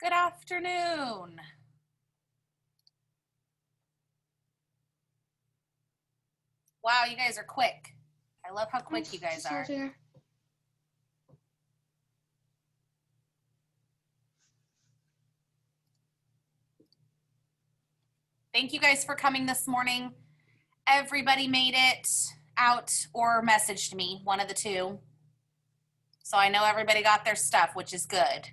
Good afternoon. Wow, you guys are quick. I love how quick you guys are. Thank you guys for coming this morning. Everybody made it out or messaged me, one of the two. So I know everybody got their stuff, which is good.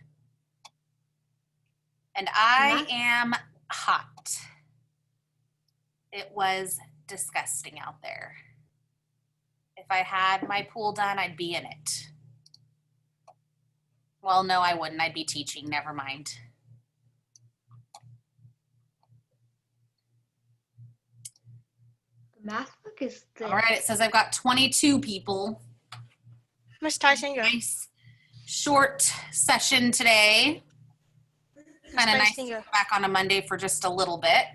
And I am hot. It was disgusting out there. If I had my pool done, I'd be in it. Well, no, I wouldn't. I'd be teaching. Never mind. The math book is thick. All right, it says I've got 22 people. Ms. Tyson, Nice short session today. Kind of nice to come back on a Monday for just a little bit.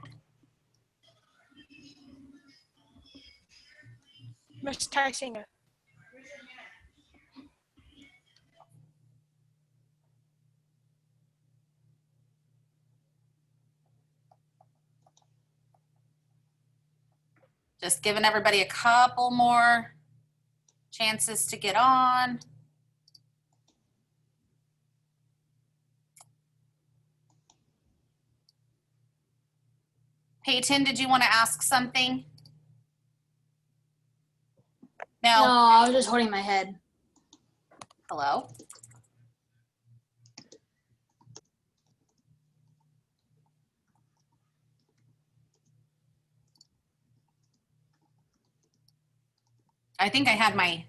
Ms. Tyson. Just giving everybody a couple more chances to get on. Peyton, did you want to ask something? No, I was just holding my head. Hello? I think I had my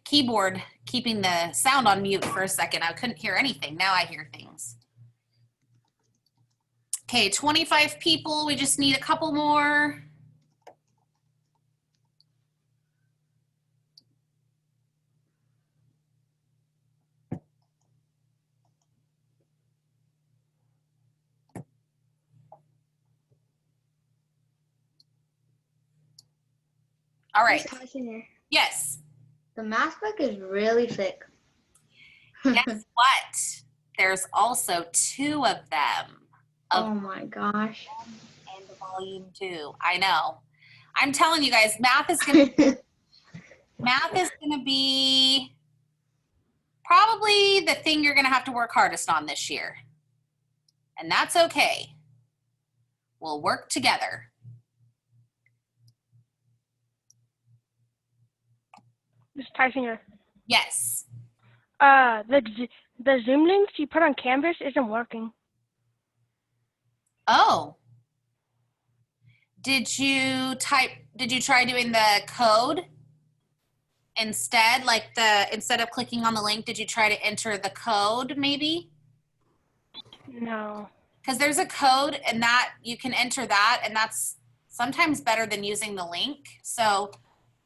keyboard keeping the sound on mute for a second. I couldn't hear anything. Now I hear things. Okay, 25 people. We just need a couple more. All right. Yes. The math book is really thick. Guess what? There's also 2 of them. Oh my gosh. And the volume 2. I know. I'm telling you guys, math is gonna be probably the thing you're gonna have to work hardest on this year. And that's okay. We'll work together. Ms. Tyson. Yes. The Zoom links you put on Canvas isn't working. Oh. Did you try doing the code instead? Instead of clicking on the link, did you try to enter the code maybe? No. Because there's a code and that you can enter that, and that's sometimes better than using the link. So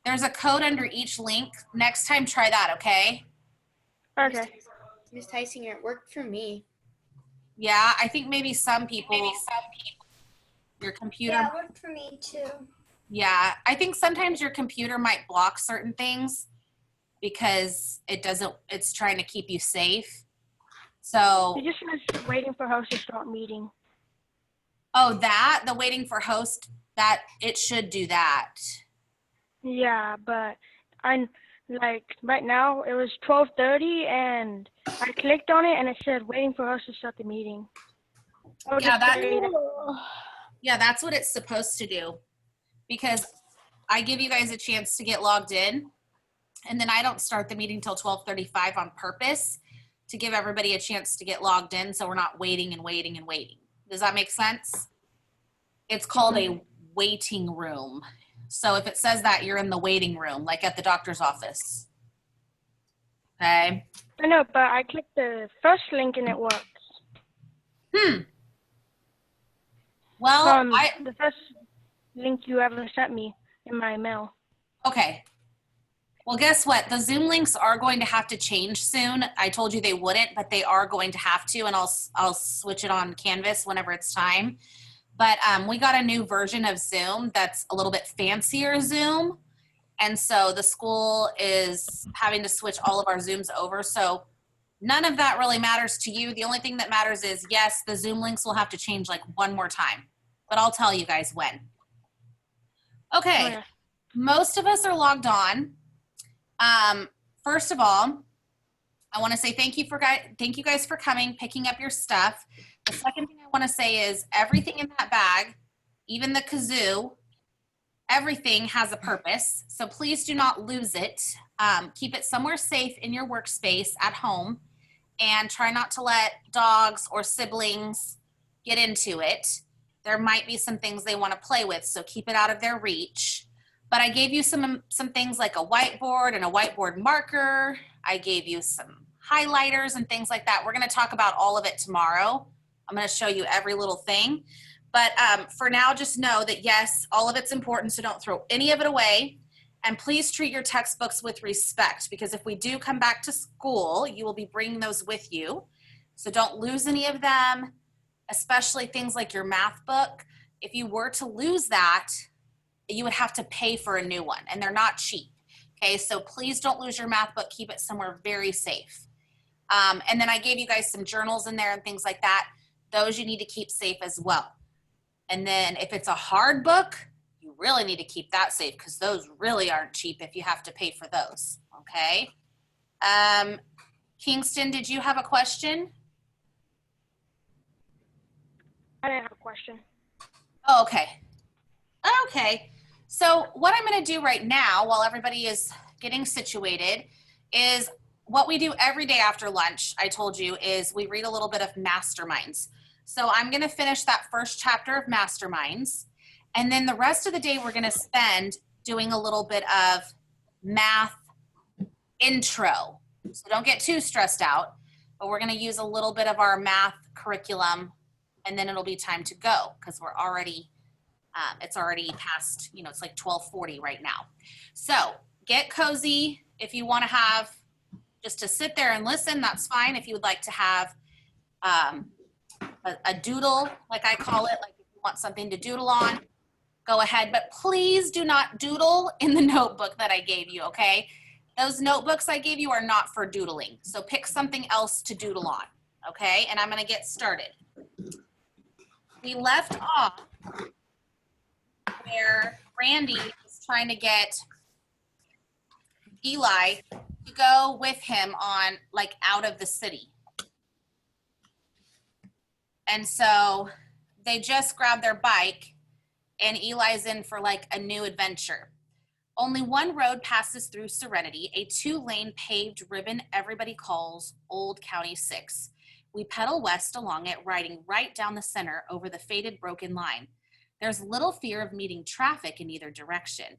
there's a code under each link. Next time, try that, okay? Okay. Ms. Tyson, it worked for me. Yeah, I think maybe some people. Your computer. Yeah, it worked for me too. Yeah, I think sometimes your computer might block certain things because it's trying to keep you safe. So. It just says waiting for host to start meeting. Oh, the waiting for host, that it should do that. Yeah, but right now it was 12:30 and I clicked on it and it said waiting for host to start the meeting. Yeah, that's what it's supposed to do, because I give you guys a chance to get logged in, and then I don't start the meeting till 12:35 on purpose to give everybody a chance to get logged in, so we're not waiting and waiting and waiting. Does that make sense? It's called a waiting room. So if it says that, you're in the waiting room, like at the doctor's office. Okay? I know, but I clicked the first link and it works. Well, the first link you ever sent me in my email. Okay. Well, guess what? The Zoom links are going to have to change soon. I told you they wouldn't, but they are going to have to, and I'll switch it on Canvas whenever it's time. But we got a new version of Zoom that's a little bit fancier Zoom. And so the school is having to switch all of our Zooms over. So None of that really matters to you. The only thing that matters is, yes, the Zoom links will have to change like one more time, but I'll tell you guys when. Okay, Okay. most of us are logged on. First of all, I want to say thank you guys for coming, picking up your stuff. The second thing I want to say is everything in that bag, even the kazoo, everything has a purpose. So please do not lose it. Keep it somewhere safe in your workspace at home, and try not to let dogs or siblings get into it. There might be some things they want to play with, so keep it out of their reach. But I gave you some things like a whiteboard and a whiteboard marker. I gave you some highlighters and things like that. We're going to talk about all of it tomorrow. I'm going to show you every little thing. But for now, just know that yes, all of it's important, so don't throw any of it away. And please treat your textbooks with respect, because if we do come back to school, you will be bringing those with you. So don't lose any of them, especially things like your math book. If you were to lose that, you would have to pay for a new one, and they're not cheap. Okay, so please don't lose your math book. Keep it somewhere very safe. And then I gave you guys some journals in there and things like that. Those you need to keep safe as well. And then if it's a hard book, you really need to keep that safe, because those really aren't cheap if you have to pay for those, okay? Kingston, did you have a question? I didn't have a question. Oh, okay. Okay. So what I'm going to do right now while everybody is getting situated is what we do every day after lunch, I told you, is we read a little bit of Masterminds. So I'm going to finish that first chapter of Masterminds. And then the rest of the day, we're going to spend doing a little bit of math intro. So don't get too stressed out, but we're going to use a little bit of our math curriculum, and then it'll be time to go, because we're already, it's already past, you know, it's like 12:40 right now. So get cozy. If you want to have just to sit there and listen, that's fine. If you would like to have a doodle, like I call it, like if you want something to doodle on, go ahead. But please do not doodle in the notebook that I gave you, okay? Those notebooks I gave you are not for doodling. So pick something else to doodle on, okay? And I'm going to get started. We left off where Randy was trying to get Eli to go with him on, like, out of the city. And so they just grabbed their bike, and Eli's in for like a new adventure. Only one road passes through Serenity, a 2-lane paved ribbon everybody calls Old County 6. We pedal west along it, riding right down the center over the faded broken line. There's little fear of meeting traffic in either direction.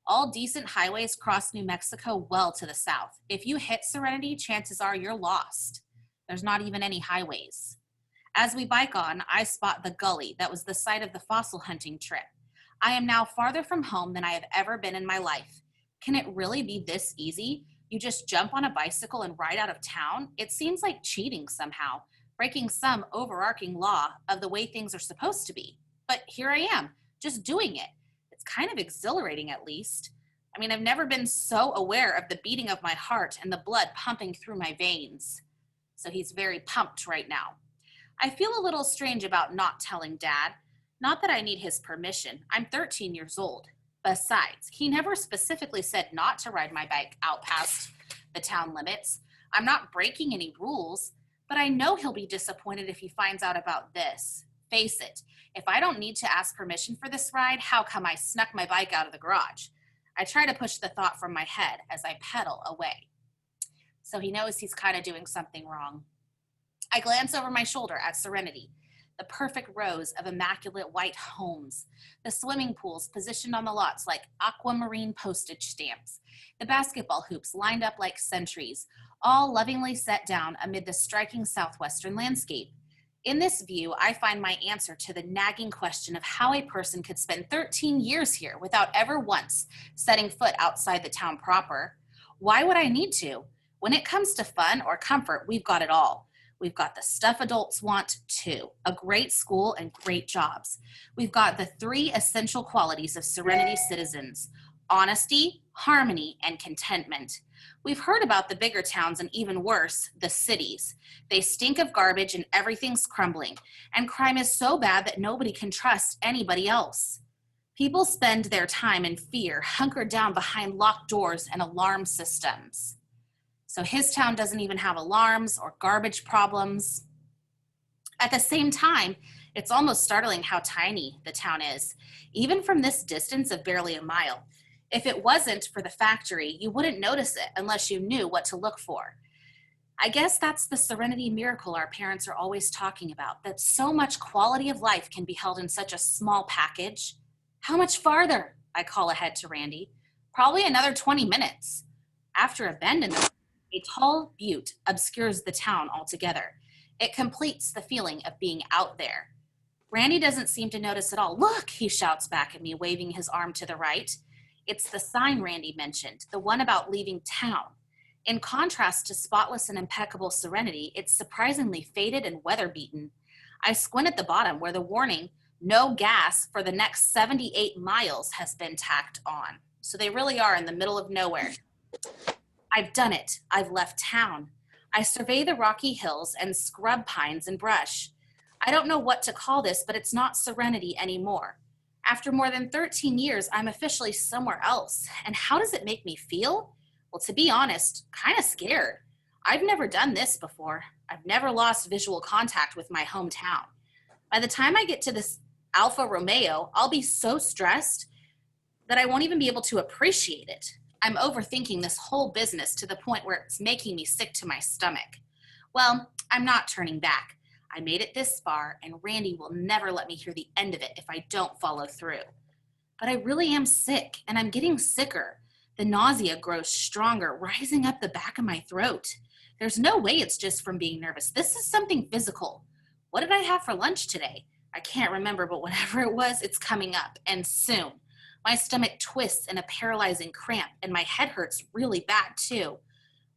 All decent highways cross New Mexico well to the south. If you hit Serenity, chances are you're lost. There's not even any highways. As we bike on, I spot the gully that was the site of the fossil hunting trip. I am now farther from home than I have ever been in my life. Can it really be this easy? You just jump on a bicycle and ride out of town? It seems like cheating somehow, breaking some overarching law of the way things are supposed to be. But here I am, just doing it. It's kind of exhilarating, at least. I mean, I've never been so aware of the beating of my heart and the blood pumping through my veins. So he's very pumped right now. I feel a little strange about not telling Dad. Not that I need his permission. I'm 13 years old. Besides, he never specifically said not to ride my bike out past the town limits. I'm not breaking any rules, but I know he'll be disappointed if he finds out about this. Face it, if I don't need to ask permission for this ride, how come I snuck my bike out of the garage? I try to push the thought from my head as I pedal away. So he knows he's kind of doing something wrong. I glance over my shoulder at Serenity, the perfect rows of immaculate white homes, the swimming pools positioned on the lots like aquamarine postage stamps, the basketball hoops lined up like sentries, all lovingly set down amid the striking southwestern landscape. In this view, I find my answer to the nagging question of how a person could spend 13 years here without ever once setting foot outside the town proper. Why would I need to? When it comes to fun or comfort, we've got it all. We've got the stuff adults want too, a great school and great jobs. We've got the 3 essential qualities of Serenity citizens: honesty, harmony, and contentment. We've heard about the bigger towns and even worse, the cities. They stink of garbage and everything's crumbling, and crime is so bad that nobody can trust anybody else. People spend their time in fear, hunkered down behind locked doors and alarm systems. So his town doesn't even have alarms or garbage problems. At the same time, it's almost startling how tiny the town is, even from this distance of barely a mile. If it wasn't for the factory, you wouldn't notice it unless you knew what to look for. I guess that's the serenity miracle our parents are always talking about, that so much quality of life can be held in such a small package. How much farther? I call ahead to Randy. Probably another 20 minutes. After a bend in the road, a tall butte obscures the town altogether. It completes the feeling of being out there. Randy doesn't seem to notice at all. Look, he shouts back at me, waving his arm to the right. It's the sign Randy mentioned, the one about leaving town. In contrast to spotless and impeccable serenity, it's surprisingly faded and weather-beaten. I squint at the bottom where the warning, no gas for the next 78 miles, has been tacked on. So they really are in the middle of nowhere. I've done it. I've left town. I survey the rocky hills and scrub pines and brush. I don't know what to call this, but it's not serenity anymore. After more than 13 years, I'm officially somewhere else. And how does it make me feel? Well, to be honest, kind of scared. I've never done this before. I've never lost visual contact with my hometown. By the time I get to this Alfa Romeo, I'll be so stressed that I won't even be able to appreciate it. I'm overthinking this whole business to the point where it's making me sick to my stomach. Well, I'm not turning back. I made it this far, and Randy will never let me hear the end of it if I don't follow through. But I really am sick, and I'm getting sicker. The nausea grows stronger, rising up the back of my throat. There's no way it's just from being nervous. This is something physical. What did I have for lunch today? I can't remember, but whatever it was, it's coming up, and soon. My stomach twists in a paralyzing cramp, and my head hurts really bad, too.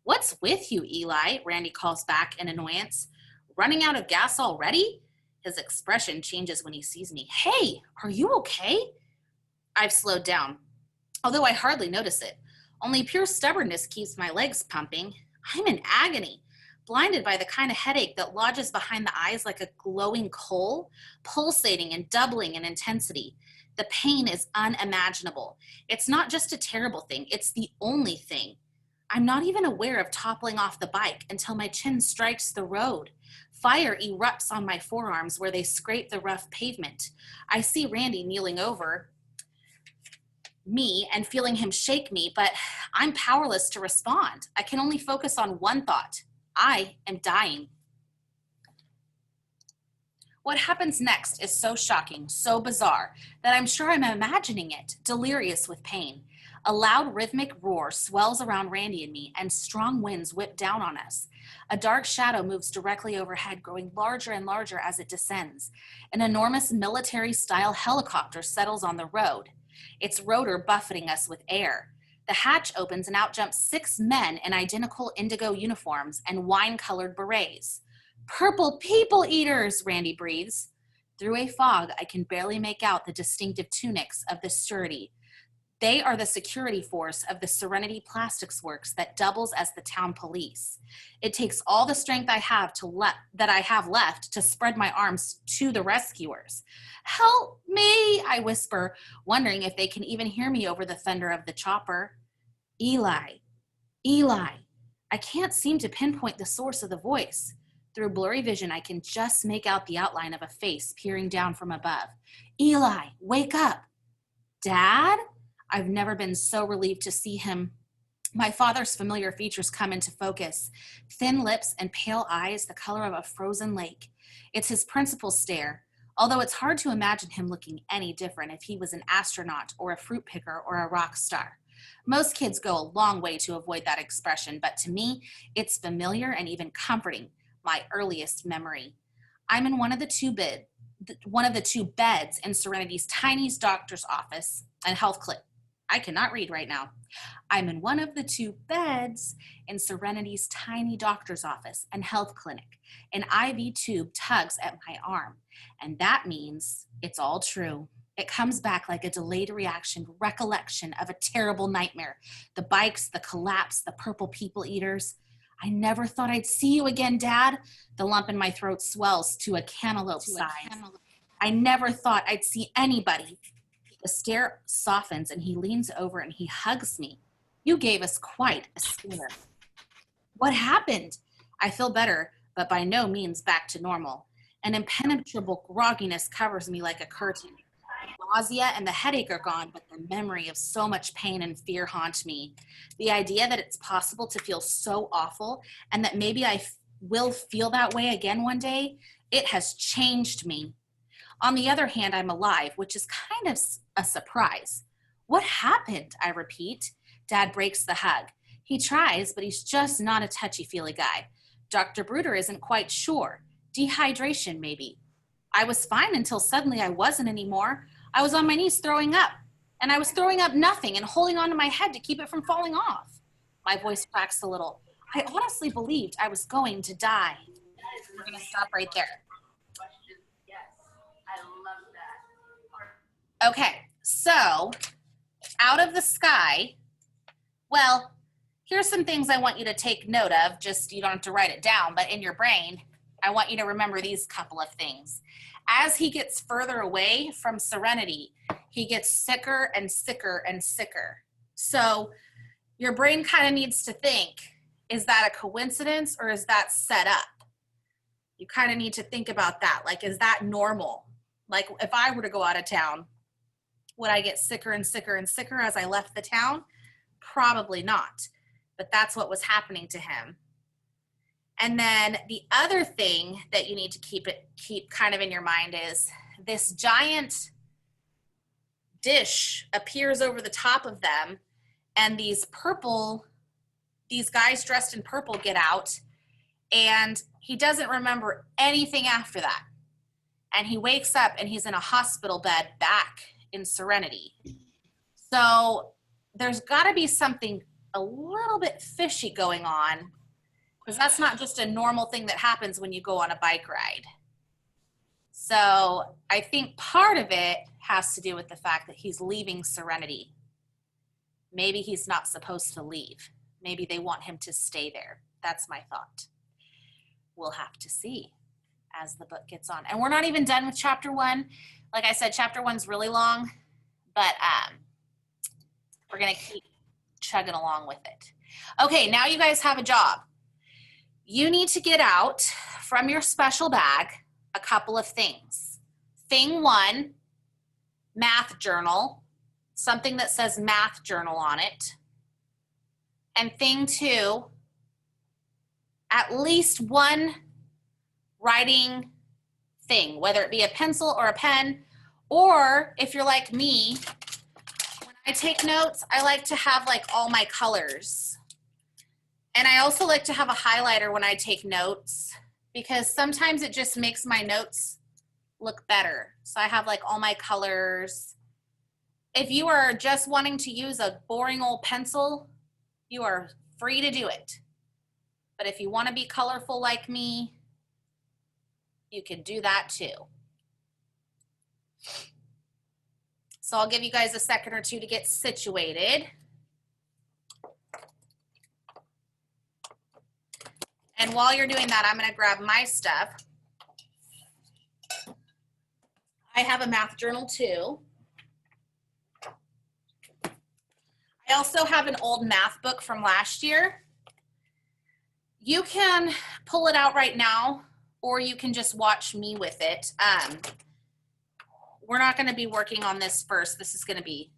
What's with you, Eli? Randy calls back in annoyance. Running out of gas already? His expression changes when he sees me. Hey, are you okay? I've slowed down, although I hardly notice it. Only pure stubbornness keeps my legs pumping. I'm in agony, blinded by the kind of headache that lodges behind the eyes like a glowing coal, pulsating and doubling in intensity. The pain is unimaginable. It's not just a terrible thing, it's the only thing. I'm not even aware of toppling off the bike until my chin strikes the road. Fire erupts on my forearms where they scrape the rough pavement. I see Randy kneeling over me and feeling him shake me, but I'm powerless to respond. I can only focus on one thought. I am dying. What happens next is so shocking, so bizarre, that I'm sure I'm imagining it, delirious with pain. A loud rhythmic roar swells around Randy and me, and strong winds whip down on us. A dark shadow moves directly overhead, growing larger and larger as it descends. An enormous military-style helicopter settles on the road, its rotor buffeting us with air. The hatch opens and out jump 6 men in identical indigo uniforms and wine-colored berets. Purple people eaters, Randy breathes. Through a fog, I can barely make out the distinctive tunics of the sturdy. They are the security force of the Serenity Plastics Works that doubles as the town police. It takes all the strength I have that I have left to spread my arms to the rescuers. Help me, I whisper, wondering if they can even hear me over the thunder of the chopper. Eli. I can't seem to pinpoint the source of the voice. Through blurry vision, I can just make out the outline of a face peering down from above. Eli, wake up. Dad? I've never been so relieved to see him. My father's familiar features come into focus. Thin lips and pale eyes, the color of a frozen lake. It's his principal stare, although it's hard to imagine him looking any different if he was an astronaut or a fruit picker or a rock star. Most kids go a long way to avoid that expression, but to me, it's familiar and even comforting, my earliest memory. I'm in one of the two beds in Serenity's tiny doctor's office and health clinic. I cannot read right now. I'm in one of the 2 beds in Serenity's tiny doctor's office and health clinic. An IV tube tugs at my arm, and that means it's all true. It comes back like a delayed reaction, recollection of a terrible nightmare. The bikes, the collapse, the purple people eaters. I never thought I'd see you again, Dad. The lump in my throat swells to a cantaloupe size. I never thought I'd see anybody. The stare softens and he leans over and he hugs me. You gave us quite a scare. What happened? I feel better, but by no means back to normal. An impenetrable grogginess covers me like a curtain. The nausea and the headache are gone, but the memory of so much pain and fear haunt me. The idea that it's possible to feel so awful and that maybe I will feel that way again one day, it has changed me. On the other hand, I'm alive, which is kind of a surprise. What happened? I repeat. Dad breaks the hug. He tries, but he's just not a touchy-feely guy. Dr. Bruder isn't quite sure. Dehydration, maybe. I was fine until suddenly I wasn't anymore. I was on my knees throwing up, and I was throwing up nothing and holding onto my head to keep it from falling off. My voice cracks a little. I honestly believed I was going to die. We're going to stop right there. Okay, so out of the sky, well, here's some things I want you to take note of. Just, you don't have to write it down, but in your brain, I want you to remember these couple of things. As he gets further away from Serenity, he gets sicker and sicker and sicker. So your brain kind of needs to think, is that a coincidence or is that set up? You kind of need to think about that. Like, is that normal? Like, if I were to go out of town, would I get sicker and sicker and sicker as I left the town? Probably not, but that's what was happening to him. And then the other thing that you need to keep kind of in your mind is this giant dish appears over the top of them, and these guys dressed in purple get out, and he doesn't remember anything after that. And he wakes up and he's in a hospital bed back in Serenity. So there's got to be something a little bit fishy going on, because that's not just a normal thing that happens when you go on a bike ride. So I think part of it has to do with the fact that he's leaving Serenity. Maybe he's not supposed to leave. Maybe they want him to stay there. That's my thought. We'll have to see as the book gets on. And we're not even done with chapter 1. Like I said, chapter 1's really long, but we're going to keep chugging along with it. Okay, now you guys have a job. You need to get out from your special bag a couple of things. Thing 1, math journal, something that says math journal on it. And thing 2, at least one writing thing, whether it be a pencil or a pen, or if you're like me, when I take notes, I like to have like all my colors. And I also like to have a highlighter when I take notes, because sometimes it just makes my notes look better. So I have like all my colors. If you are just wanting to use a boring old pencil, you are free to do it. But if you want to be colorful like me, you can do that too. So I'll give you guys a second or two to get situated. And while you're doing that, I'm going to grab my stuff. I have a math journal too. I also have an old math book from last year. You can pull it out right now, or you can just watch me with it. We're not going to be working on this first. This is going to be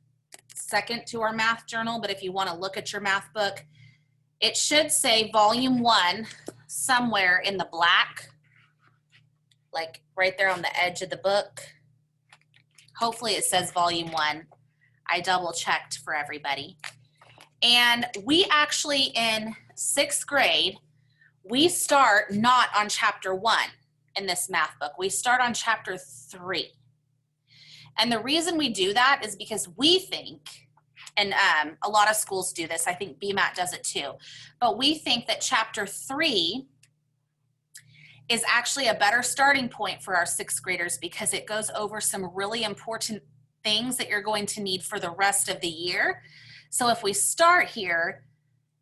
second to our math journal, but if you want to look at your math book, it should say volume 1 somewhere in the black, like right there on the edge of the book. Hopefully it says volume 1. I double checked for everybody. And we actually, in 6th grade, we start not on chapter 1 in this math book. We start on chapter 3. And the reason we do that is because we think, and a lot of schools do this, I think BMAT does it too, but we think that chapter 3 is actually a better starting point for our 6th graders because it goes over some really important things that you're going to need for the rest of the year. So if we start here,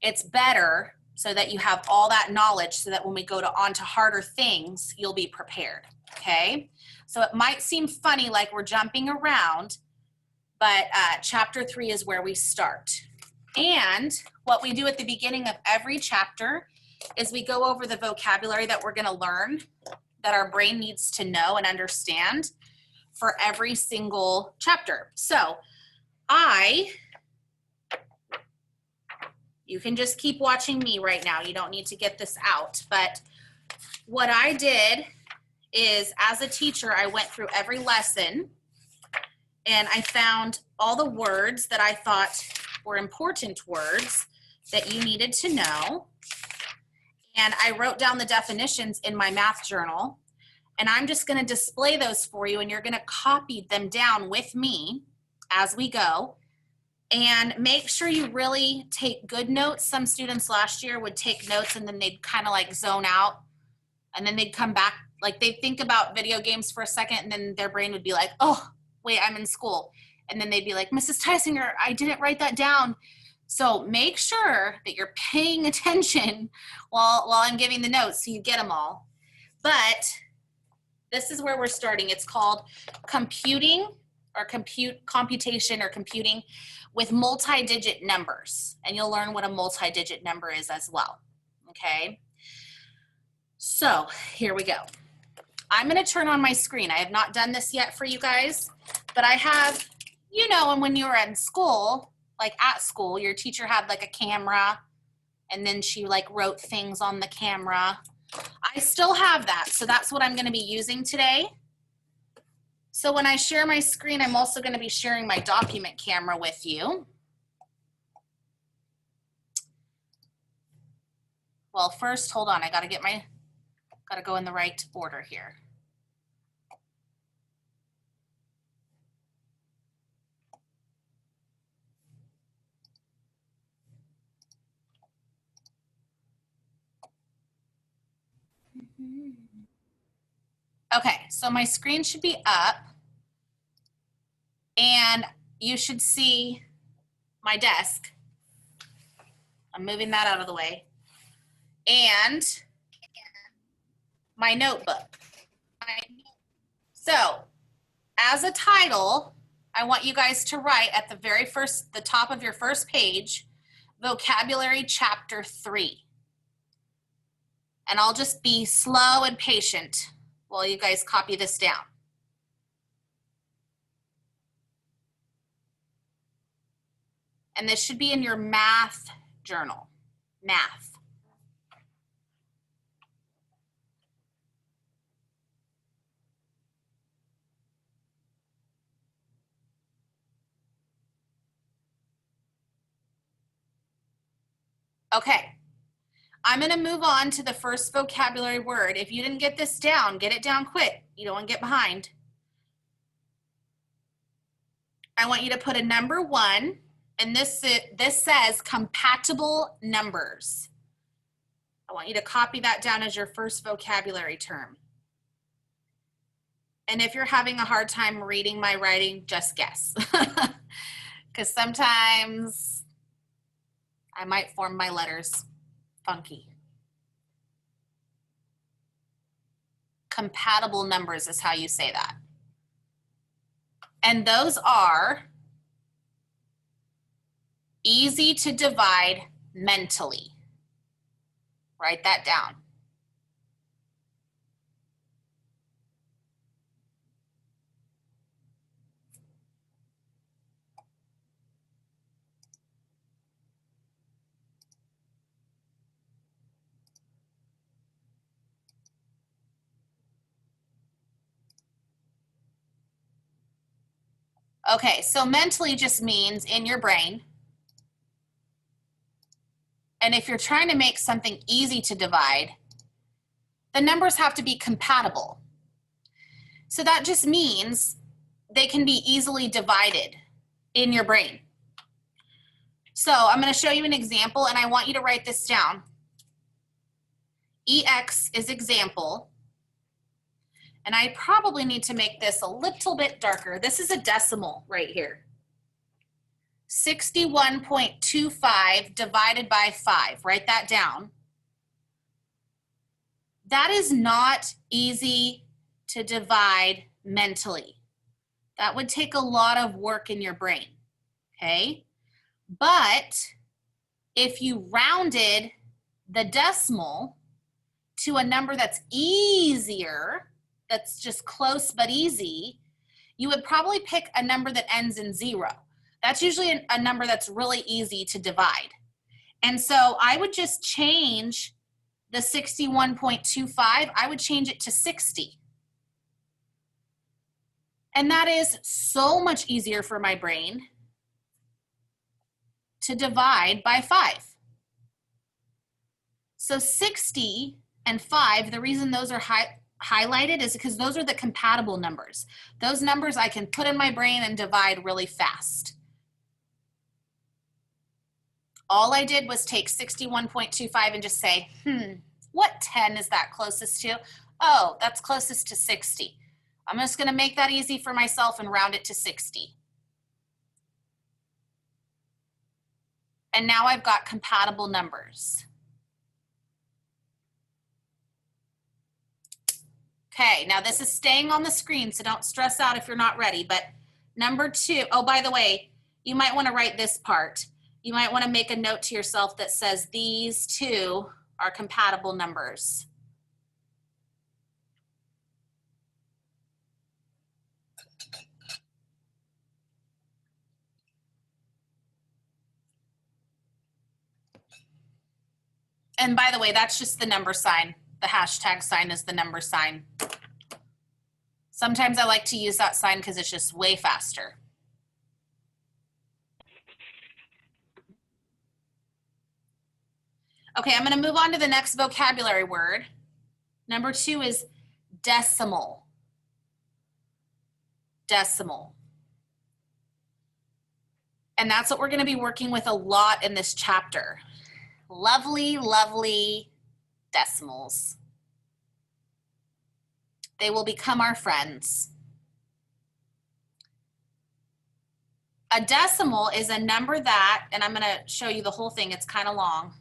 it's better so that you have all that knowledge so that when we go on to harder things, you'll be prepared, okay? So it might seem funny like we're jumping around, but chapter 3 is where we start. And what we do at the beginning of every chapter is we go over the vocabulary that we're gonna learn, that our brain needs to know and understand for every single chapter. So you can just keep watching me right now. You don't need to get this out. But what I did is, as a teacher, I went through every lesson and I found all the words that I thought were important words that you needed to know. And I wrote down the definitions in my math journal. And I'm just gonna display those for you, and you're gonna copy them down with me as we go. And make sure you really take good notes. Some students last year would take notes and then they'd kind of like zone out, and then they'd come back, like they'd think about video games for a second, and then their brain would be like, oh, wait, I'm in school. And then they'd be like, Mrs. Tysinger, I didn't write that down. So make sure that you're paying attention while I'm giving the notes so you get them all. But this is where we're starting. It's called computing or computation or computing with multi-digit numbers. And you'll learn what a multi-digit number is as well, okay? So here we go. I'm gonna turn on my screen. I have not done this yet for you guys, but I have, you know, and when you were in school, like at school, your teacher had like a camera and then she like wrote things on the camera. I still have that, so that's what I'm gonna be using today. So when I share my screen, I'm also gonna be sharing my document camera with you. Well, first, hold on, I gotta go in the right order here. Okay, so my screen should be up and you should see my desk. I'm moving that out of the way. And my notebook. So as a title, I want you guys to write at the top of your first page, vocabulary chapter 3. And I'll just be slow and patient while you guys copy this down. And this should be in your math journal, math. Okay. I'm gonna move on to the first vocabulary word. If you didn't get this down, get it down quick. You don't want to get behind. I want you to put a number 1, and this says compatible numbers. I want you to copy that down as your first vocabulary term. And if you're having a hard time reading my writing, just guess. Because sometimes I might form my letters funky. Compatible numbers is how you say that. And those are easy to divide mentally. Write that down. Okay, so mentally just means in your brain. And if you're trying to make something easy to divide, the numbers have to be compatible. So that just means they can be easily divided in your brain. So I'm going to show you an example, and I want you to write this down. EX is example, And I probably need to make this a little bit darker. This is a decimal right here. 61.25 divided by 5. Write that down. That is not easy to divide mentally. That would take a lot of work in your brain, okay? But if you rounded the decimal to a number that's easier, that's just close but easy, you would probably pick a number that ends in 0. That's usually a number that's really easy to divide. And so I would just change the 61.25, I would change it to 60. And that is so much easier for my brain to divide by 5. So 60 and 5, the reason those are highlighted is because those are the compatible numbers. Those numbers I can put in my brain and divide really fast. All I did was take 61.25 and just say, what 10 is that closest to? Oh, that's closest to 60. I'm just going to make that easy for myself and round it to 60. And now I've got compatible numbers. Okay, now this is staying on the screen, so don't stress out if you're not ready. But number 2, oh, by the way, you might want to write this part. You might want to make a note to yourself that says these two are compatible numbers. And by the way, that's just the number sign. The hashtag sign is the number sign. Sometimes I like to use that sign because it's just way faster. Okay, I'm going to move on to the next vocabulary word. Number 2 is decimal. Decimal. And that's what we're going to be working with a lot in this chapter. Lovely, lovely decimals. They will become our friends. A decimal is a number that, and I'm going to show you the whole thing, it's kind of long.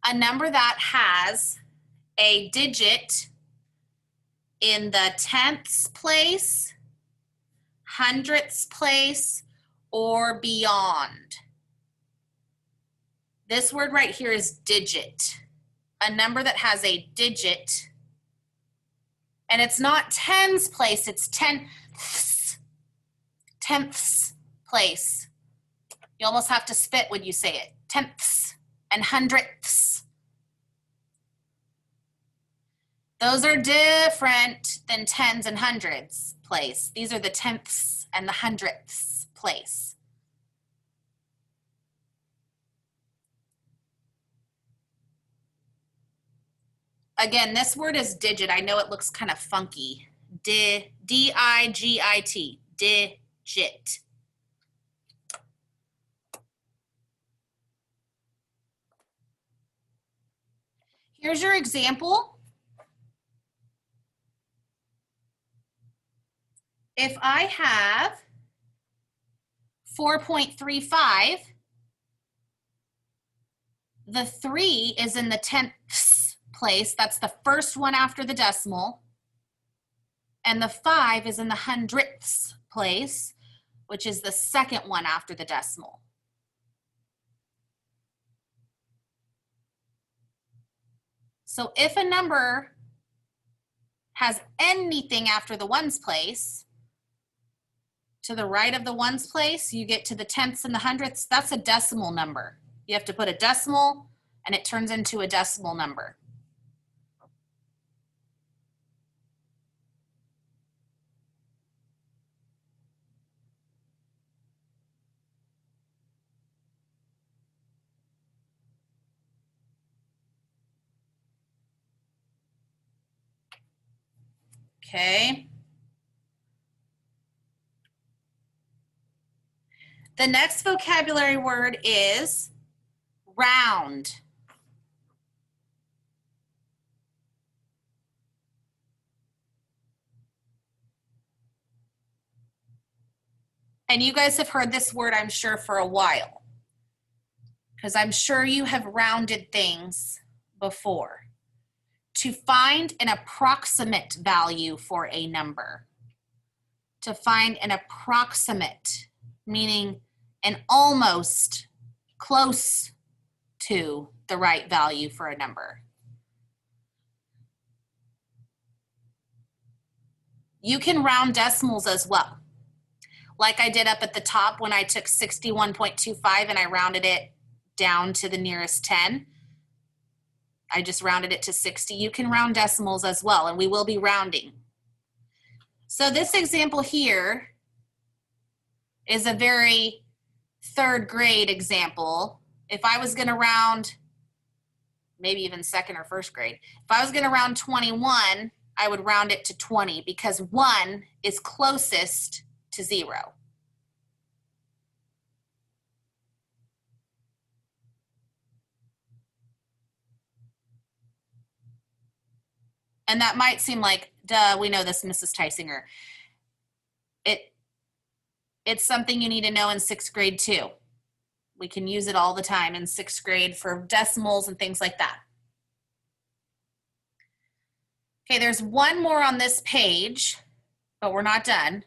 A number that has a digit in the tenths place, hundredths place, or beyond. This word right here is digit. A number that has a digit, and it's not tens place, it's tenths. Tenths place. You almost have to spit when you say it. Tenths and hundredths. Those are different than tens and hundreds place. These are the tenths and the hundredths place. Again, this word is digit. I know it looks kind of funky. D-I-G-I-T, digit. Here's your example. If I have 4.35, the 3 is in the tenths place. That's the first one after the decimal. And the 5 is in the hundredths place, which is the second one after the decimal. So if a number has anything after the ones place, to the right of the ones place, you get to the tenths and the hundredths, that's a decimal number. You have to put a decimal and it turns into a decimal number. Okay. The next vocabulary word is round. And you guys have heard this word, I'm sure, for a while, because I'm sure you have rounded things before. To find an approximate value for a number. To find an approximate, meaning an almost close to the right value for a number. You can round decimals as well. Like I did up at the top when I took 61.25 and I rounded it down to the nearest 10. I just rounded it to 60. You can round decimals as well, and we will be rounding. So this example here is a very third grade example. If I was gonna round, maybe even second or first grade, if I was gonna round 21, I would round it to 20 because 1 is closest to 0. And that might seem like, duh, we know this, Mrs. Tysinger. It's something you need to know in 6th grade too. We can use it all the time in 6th grade for decimals and things like that. Okay, there's one more on this page, but we're not done.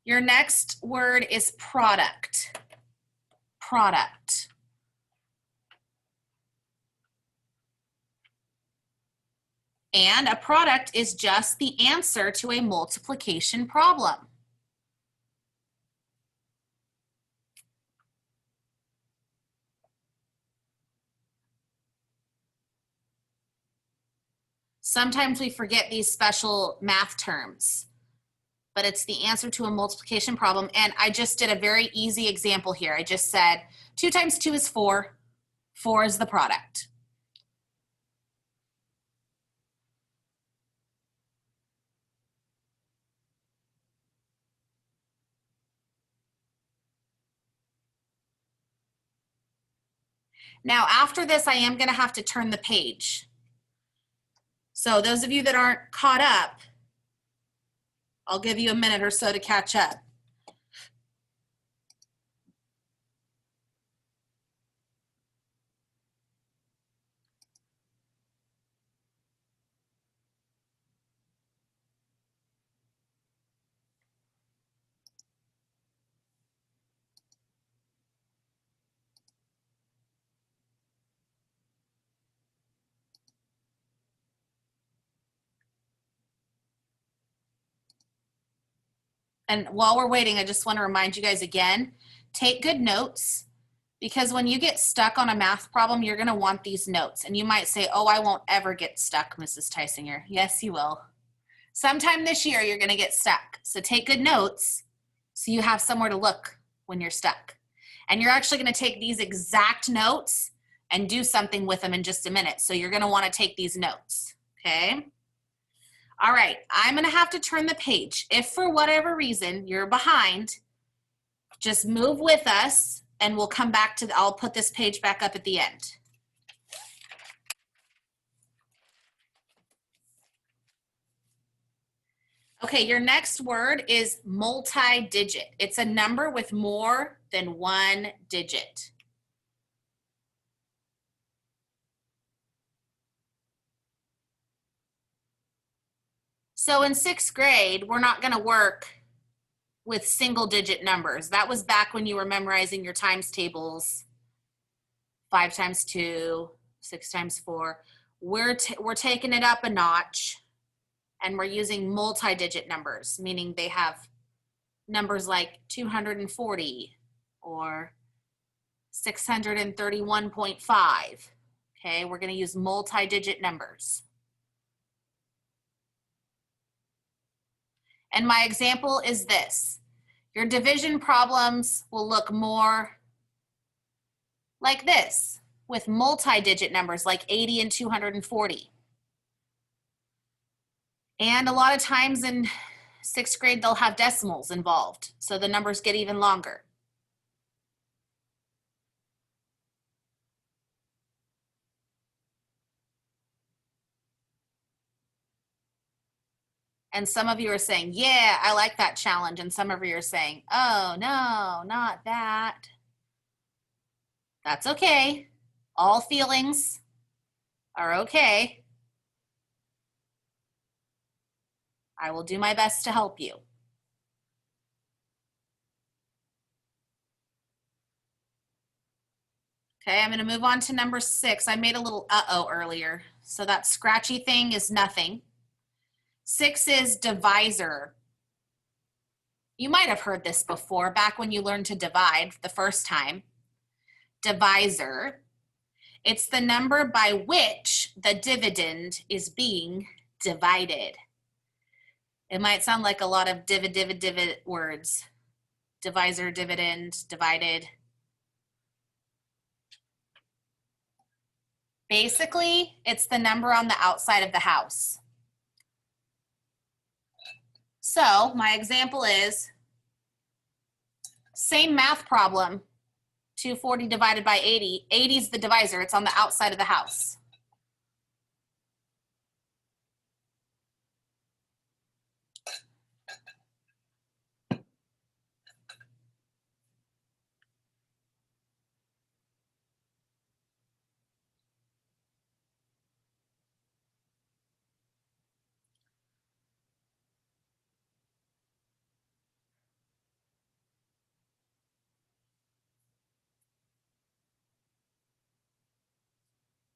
Your next word is product. Product. And a product is just the answer to a multiplication problem. Sometimes we forget these special math terms, but it's the answer to a multiplication problem. And I just did a very easy example here. I just said 2 times 2 is 4. 4 is the product. Now, after this, I am going to have to turn the page. So those of you that aren't caught up, I'll give you a minute or so to catch up. And while we're waiting, I just want to remind you guys again, take good notes, because when you get stuck on a math problem, you're going to want these notes. And you might say, oh, I won't ever get stuck, Mrs. Tysinger. Yes, you will. Sometime this year, you're going to get stuck. So take good notes so you have somewhere to look when you're stuck. And you're actually going to take these exact notes and do something with them in just a minute. So you're going to want to take these notes, okay? All right, I'm going to have to turn the page. If for whatever reason you're behind, just move with us and we'll come back to, I'll put this page back up at the end. Okay, your next word is multi-digit. It's a number with more than 1 digit. So in 6th grade, we're not going to work with single digit numbers. That was back when you were memorizing your times tables, 5 times 2, 6 times 4. We're taking it up a notch, and we're using multi-digit numbers, meaning they have numbers like 240 or 631.5. Okay, we're going to use multi-digit numbers. And my example is this. Your division problems will look more like this, with multi-digit numbers like 80 and 240. And a lot of times in 6th grade, they'll have decimals involved, so the numbers get even longer. And some of you are saying, yeah, I like that challenge. And some of you are saying, oh, no, not that. That's okay. All feelings are okay. I will do my best to help you. Okay, I'm going to move on to number 6. I made a little uh-oh earlier. So that scratchy thing is nothing. 6 is divisor. You might have heard this before, back when you learned to divide the first time. Divisor. It's the number by which the dividend is being divided. It might sound like a lot of divid words. Divisor, dividend, divided. Basically, it's the number on the outside of the house. So my example is, same math problem, 240 divided by 80. 80 is the divisor, it's on the outside of the house.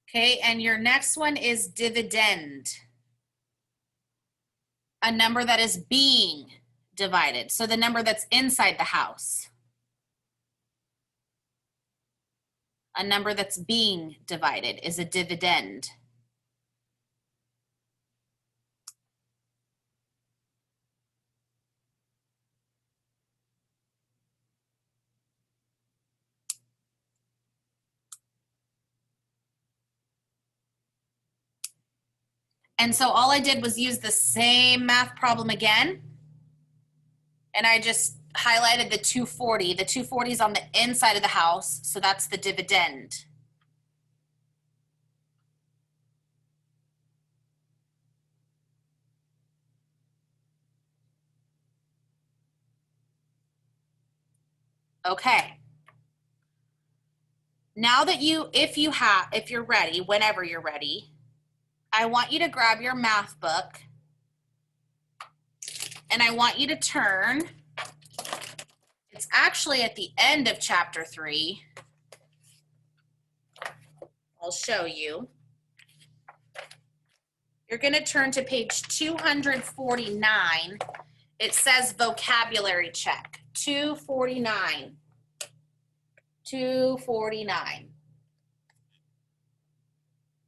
Okay, and your next one is dividend. A number that is being divided. So the number that's inside the house. A number that's being divided is a dividend. And so all I did was use the same math problem again. And I just highlighted the 240. The 240 is on the inside of the house, so that's the dividend. Okay. Now that if you're ready, whenever you're ready, I want you to grab your math book and I want you to turn, it's actually at the end of chapter 3. I'll show you. You're going to turn to page 249. It says vocabulary check, 249. 249.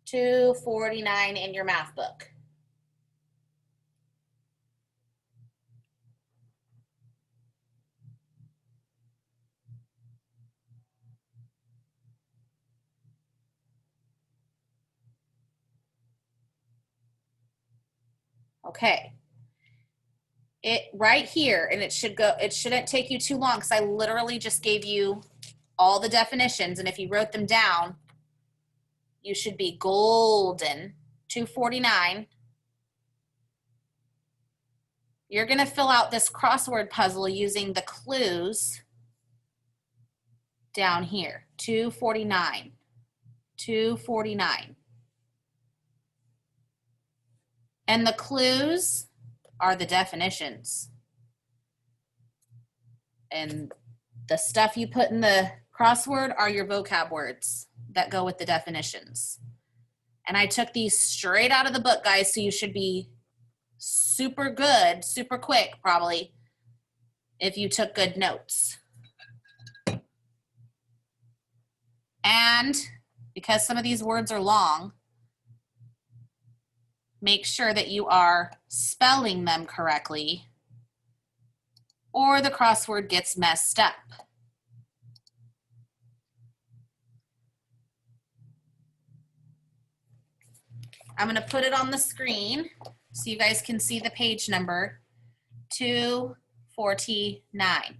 249 in your math book. Okay. It right here, and it shouldn't take you too long because I literally just gave you all the definitions, and if you wrote them down, you should be golden. 249. You're going to fill out this crossword puzzle using the clues down here. 249. 249. And the clues are the definitions. And the stuff you put in the crossword are your vocab words that go with the definitions. And I took these straight out of the book, guys, so you should be super good, super quick, probably, if you took good notes. And because some of these words are long, make sure that you are spelling them correctly, or the crossword gets messed up. I'm going to put it on the screen so you guys can see the page number, 249.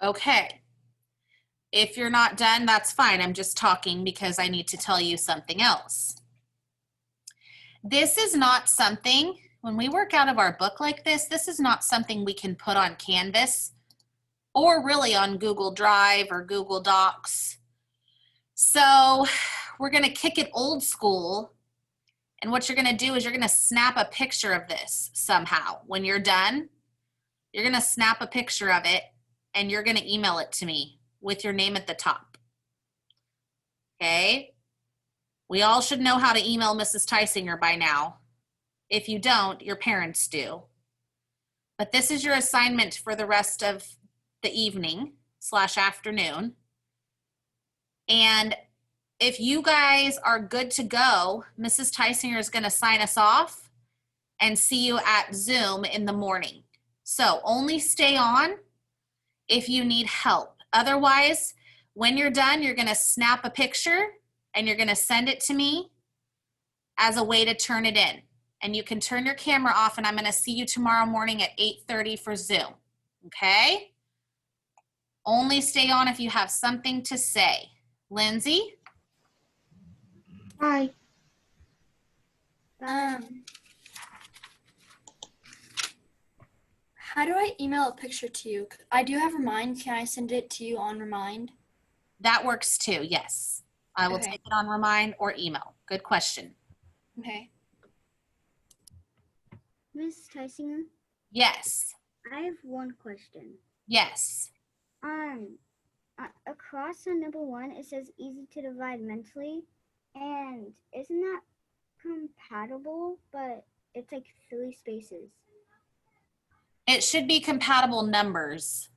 Okay. If you're not done, that's fine. I'm just talking because I need to tell you something else. This is not something, when we work out of our book like this is not something we can put on Canvas or really on Google Drive or Google Docs. So we're gonna kick it old school. And what you're gonna do is you're gonna snap a picture of this somehow. When you're done, you're gonna snap a picture of it and you're gonna email it to me with your name at the top. Okay? We all should know how to email Mrs. Tysinger by now. If you don't, your parents do. But this is your assignment for the rest of the evening/afternoon. And if you guys are good to go, Mrs. Tysinger is gonna sign us off and see you at Zoom in the morning. So only stay on if you need help. Otherwise, when you're done, you're gonna snap a picture and you're gonna send it to me as a way to turn it in. And you can turn your camera off and I'm gonna see you tomorrow morning at 8:30 for Zoom, okay? Only stay on if you have something to say. Lindsay? Hi. How do I email a picture to you? I do have Remind. Can I send it to you on Remind? That works too, yes. I will Okay. take it on Remind or email. Good question. Okay. Miss Tysinger, Yes, I have one question. yes. Across on number 1, it says easy to divide mentally, and isn't that compatible? But it's like 3 spaces. It should be compatible numbers.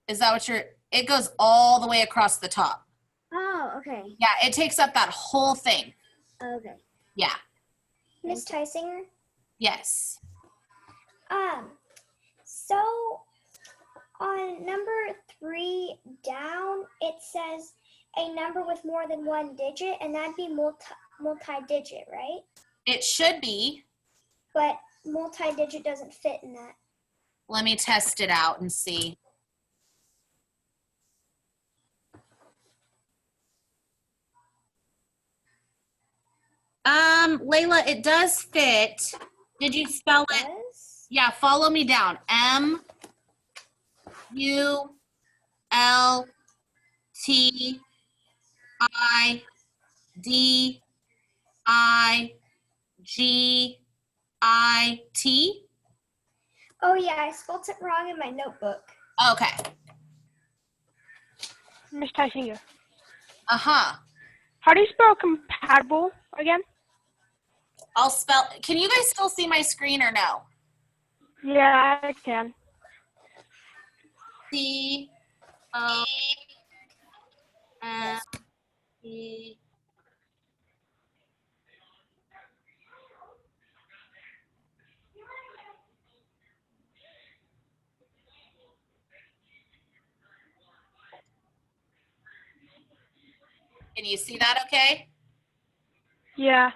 Is that what it goes all the way across the top. Oh, okay. Yeah, it takes up that whole thing. Okay. Yeah, Miss Tysinger. yes. So on number 3 down, it says a number with more than one digit, and that'd be multi-digit, right? It should be. But multi-digit doesn't fit in that. Let me test it out and see. Layla, it does fit. Did you spell it? Does? Yeah, follow me down. MULTIDIGIT. Oh yeah, I spelled it wrong in my notebook. Okay. Miss Tysinger. Uh-huh. How do you spell compatible again? I'll spell. Can you guys still see my screen or no? Yeah, I can. C-O-M-P. Can you see that okay? Yeah.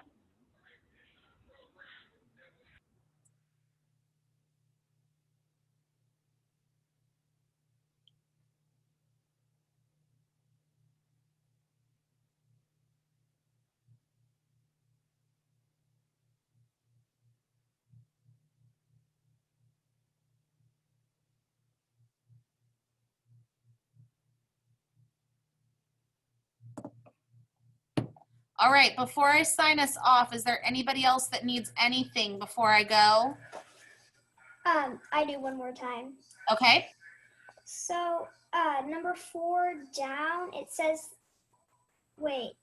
All right, before I sign us off, is there anybody else that needs anything before I go? I do one more time. Okay. So, number 4 down, it says, it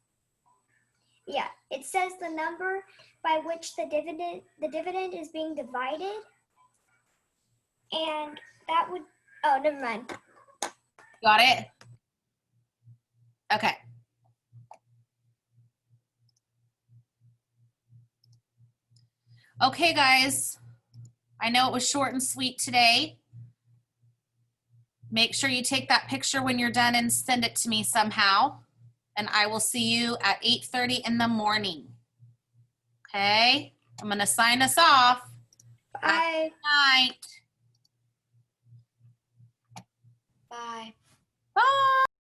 says the number by which the dividend is being divided. And that would, oh, never mind. Got it? Okay. Okay, guys. I know it was short and sweet today. Make sure you take that picture when you're done and send it to me somehow. And I will see you at 8:30 in the morning. Okay? I'm going to sign us off. Bye. Good night. Bye. Bye.